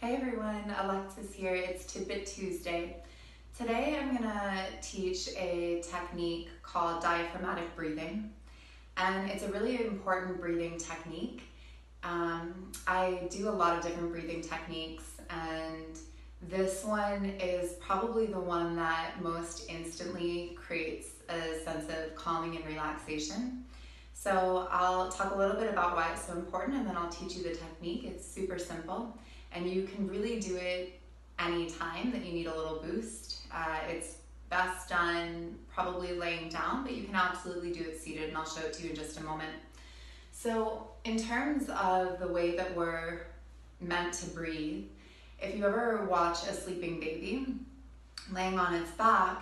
Hey everyone, Alexis here. It's Tidbit Tuesday. Today I'm going to teach a technique called diaphragmatic breathing, and it's a really important breathing technique. I do a lot of different breathing techniques, and this one is probably the one that most instantly creates a sense of calming and relaxation. So I'll talk a little bit about why it's so important, and then I'll teach you the technique. It's super simple, and you can really do it anytime that you need a little boost. It's best done probably laying down, but you can absolutely do it seated, and I'll show it to you in just a moment. So in terms of the way that we're meant to breathe, if you ever watch a sleeping baby laying on its back,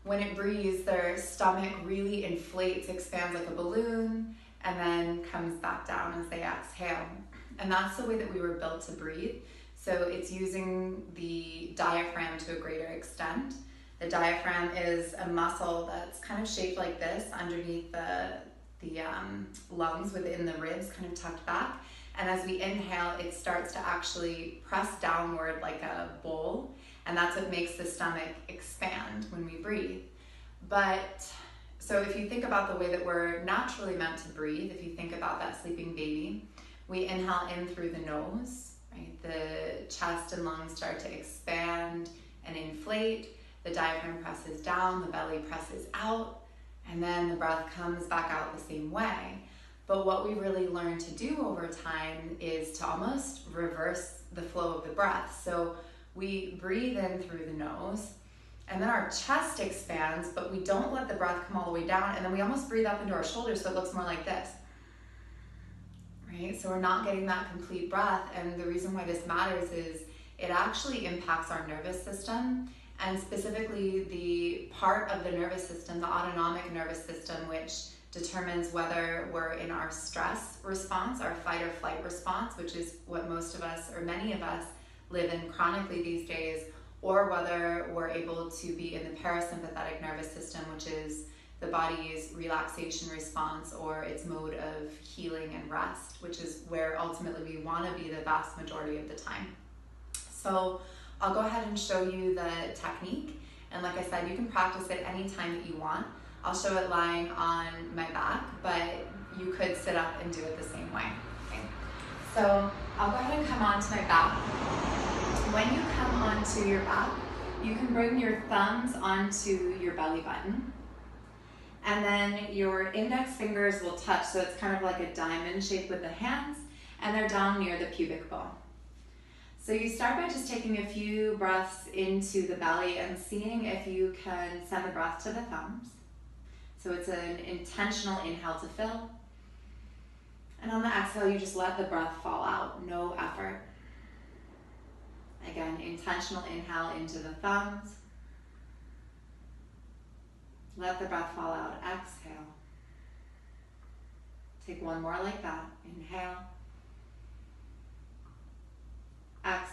when it breathes, their stomach really inflates, expands like a balloon, and then comes back down as they exhale. And that's the way that we were built to breathe. So it's using the diaphragm to a greater extent. The diaphragm is a muscle that's kind of shaped like this underneath the lungs within the ribs, kind of tucked back. And as we inhale, it starts to actually press downward like a bowl. And that's what makes the stomach expand when we breathe. But so if you think about the way that we're naturally meant to breathe, if you think about that sleeping baby, we inhale in through the nose, right? The chest and lungs start to expand and inflate. The diaphragm presses down, the belly presses out, and then the breath comes back out the same way. But what we really learn to do over time is to almost reverse the flow of the breath. So we breathe in through the nose, and then our chest expands, but we don't let the breath come all the way down, and then we almost breathe up into our shoulders so it looks more like this. Right? So we're not getting that complete breath, and the reason why this matters is it actually impacts our nervous system, and specifically the part of the nervous system, the autonomic nervous system, which determines whether we're in our stress response, our fight or flight response, which is what most of us, or many of us, live in chronically these days, or whether we're able to be in the parasympathetic nervous system, which is the body's relaxation response or its mode of healing and rest, which is where ultimately we want to be the vast majority of the time. So I'll go ahead and show you the technique, and like I said, you can practice it anytime that you want. I'll show it lying on my back, but you could sit up and do it the same way. Okay? So I'll go ahead and come onto my back. When you come onto your back, you can bring your thumbs onto your belly button, and then your index fingers will touch, so it's kind of like a diamond shape with the hands, and they're down near the pubic bone. So you start by just taking a few breaths into the belly and seeing if you can send the breath to the thumbs. So it's an intentional inhale to fill. And on the exhale, you just let the breath fall out, no effort. Again, intentional inhale into the thumbs. Let the breath fall out, exhale. Take one more like that. Inhale. Exhale.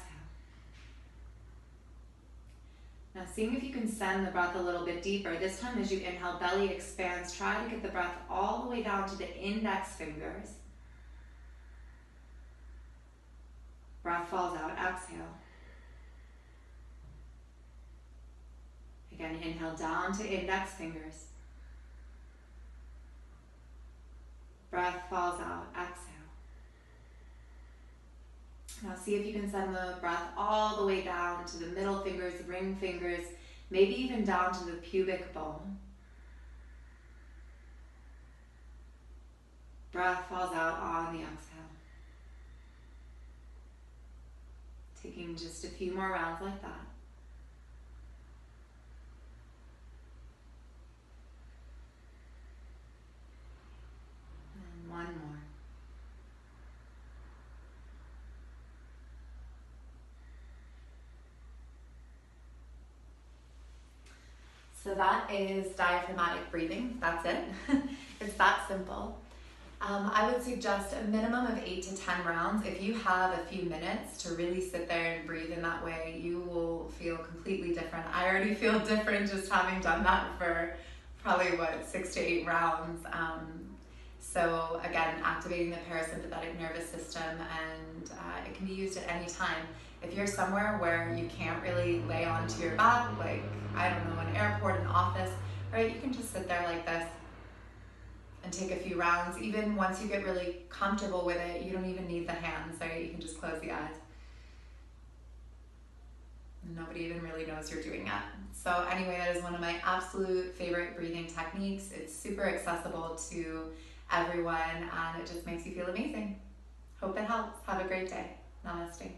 Now seeing if you can send the breath a little bit deeper. This time as you inhale, belly expands. Try to get the breath all the way down to the index fingers. Breath falls out, exhale. Again, inhale down to index fingers. Breath falls out, exhale. Now see if you can send the breath all the way down to the middle fingers, the ring fingers, maybe even down to the pubic bone. Breath falls out on the exhale. Taking just a few more rounds like that. And one more. So that is diaphragmatic breathing. That's it. It's that simple. I would suggest a minimum of 8 to 10 rounds. If you have a few minutes to really sit there and breathe in that way, you will feel completely different. I already feel different just having done that for probably 6 to 8 rounds. So again, activating the parasympathetic nervous system, and it can be used at any time. If you're somewhere where you can't really lay onto your back, like, I don't know, an airport, an office, right, you can just sit there like this and take a few rounds. Even once you get really comfortable with it, you don't even need the hands, right? You can just close the eyes. Nobody even really knows you're doing that. So anyway, that is one of my absolute favorite breathing techniques. It's super accessible to everyone and it just makes you feel amazing. Hope it helps. Have a great day. Namaste.